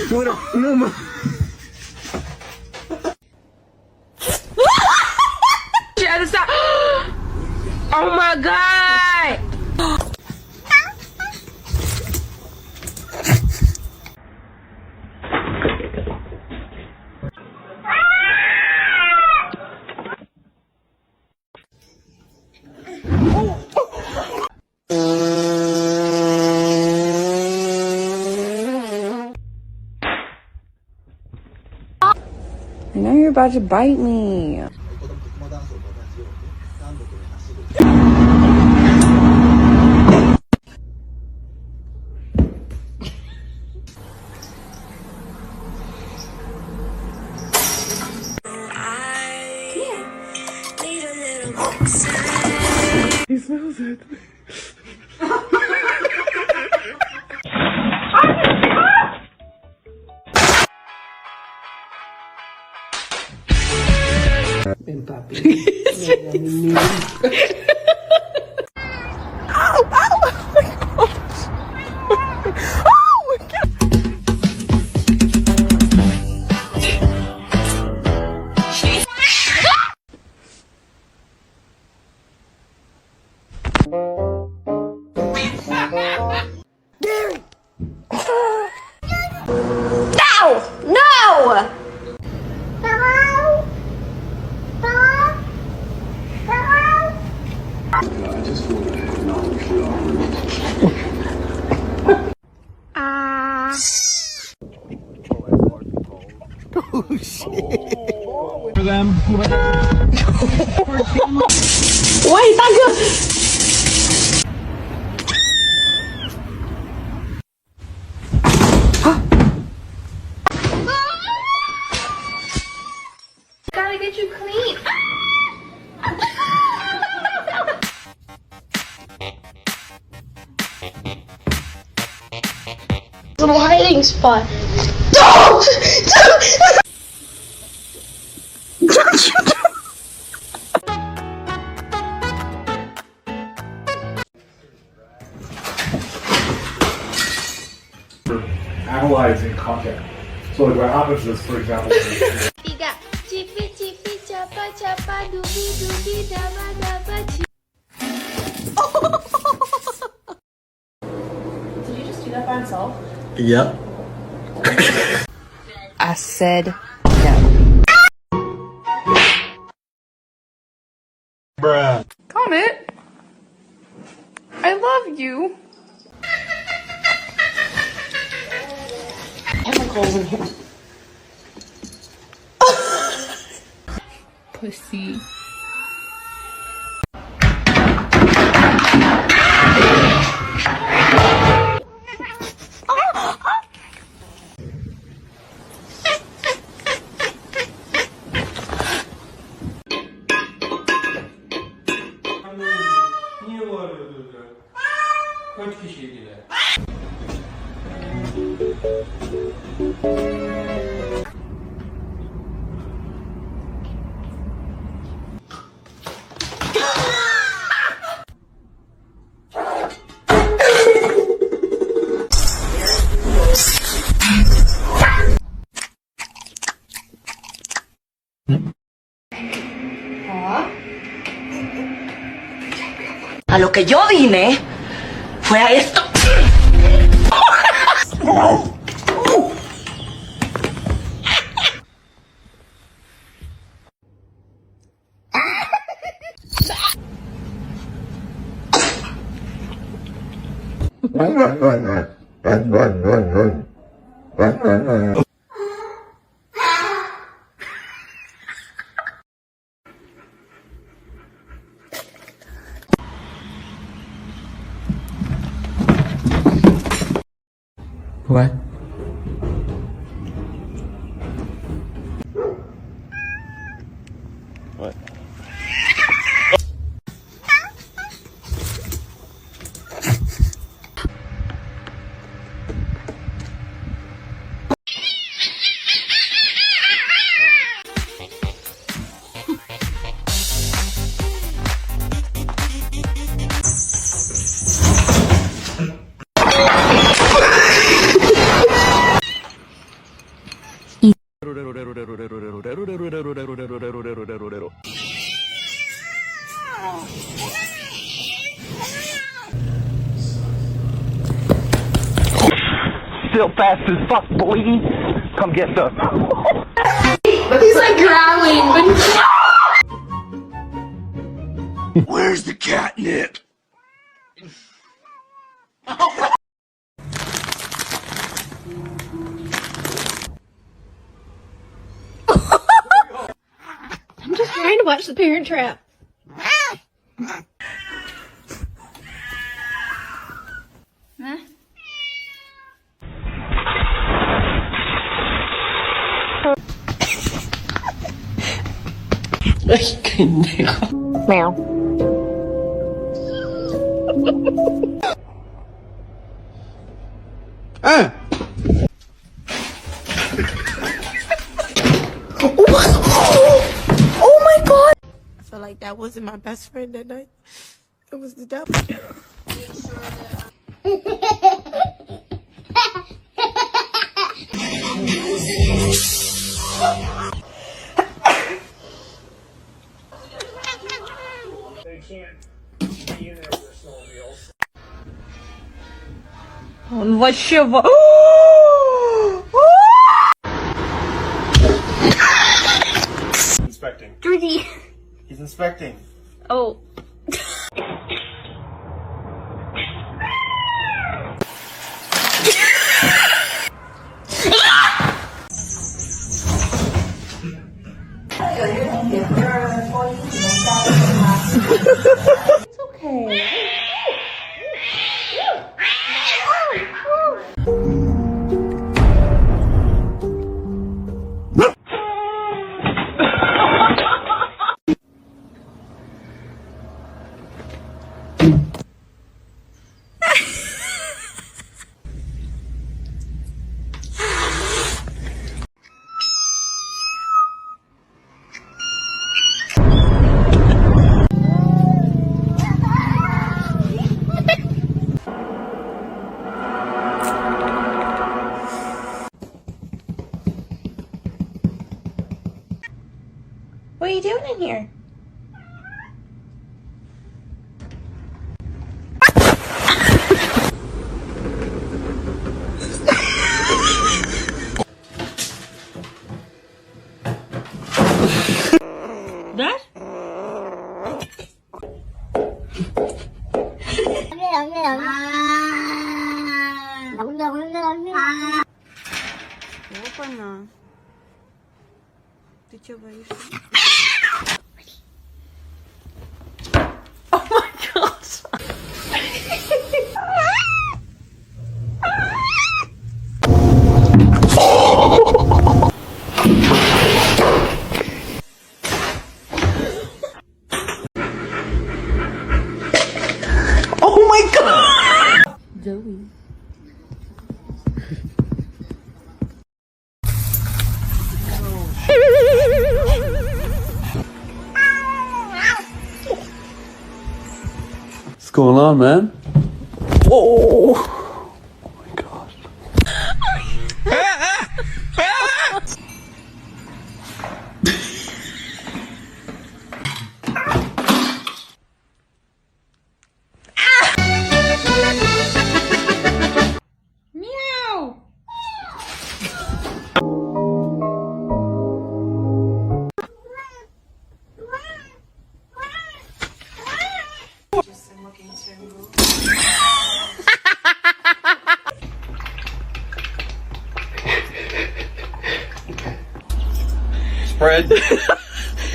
Bueno, no más. Oh my god! I know you're about to bite me. He smells it. Ven, papi. Ow! Ow! Oh my god! Gary! No! No! I just want to acknowledge your Oh shit. For them. Wait, that's good. Gotta get you clean. Little hiding spot. Don't! Analyzing content. So like what happens is, for example, Tiga. Cipi cipi capa capa dubi dubi daba daba ci. Did you just do that by himself? Yep. I said no. Bruh. Comet, I love you. Chemicals in here. Pussy. Niye bağırıyordunuz ya? Kaç kişiydiler? A lo que yo vine fue a esto. What? What? still fast as fuck, boy. Come get some. He's like growling, but Where's the catnip? I'm just trying to watch The Parent Trap. Huh? Meow. Oh my god! I feel like that wasn't my best friend that night. It was the devil. Он вообще... Inspecting. Druzy. He's inspecting. Oh. It's okay. What are you doing in here? That? Опа-на. Ты чё боишься? Oh my god! Oh my god! Zoe. What's going on, man? Whoa! Oh my gosh. Meow. Spread.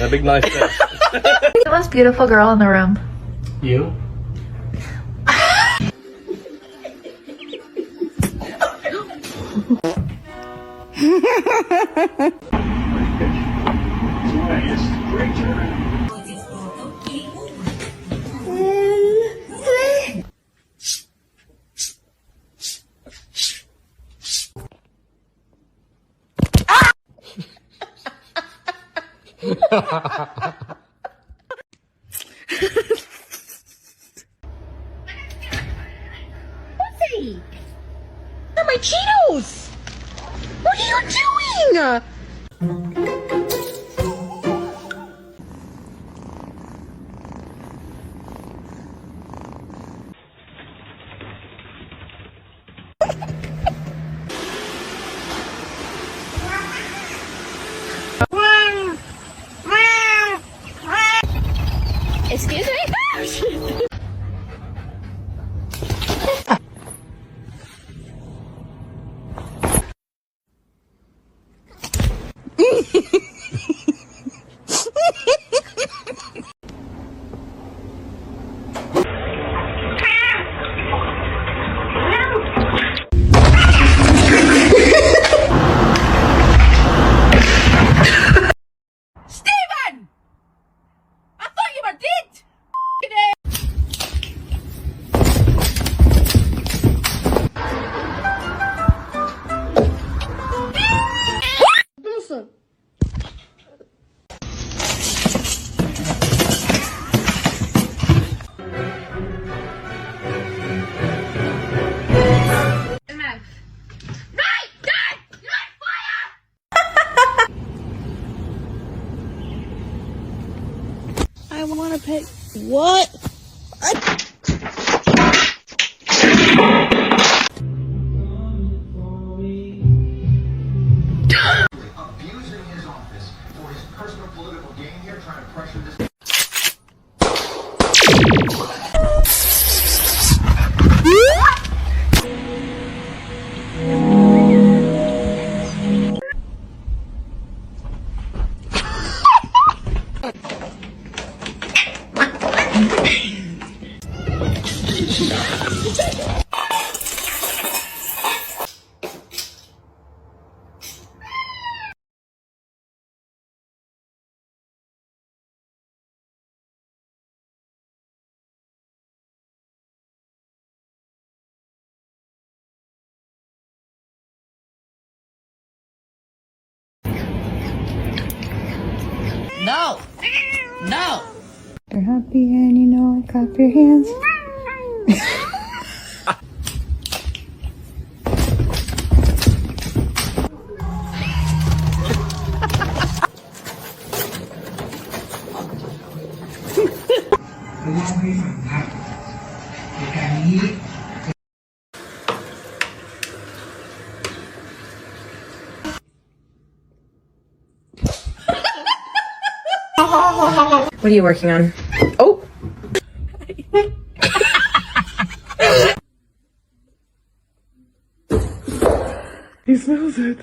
A big nice face. The most beautiful girl in the room. You? Pussy! They're my Cheetos! What are you doing? What? Abusing his office for his personal political gain here, trying to pressure this. No! No! You're happy and you know it. Clap your hands. What are you working on? Oh! He smells it.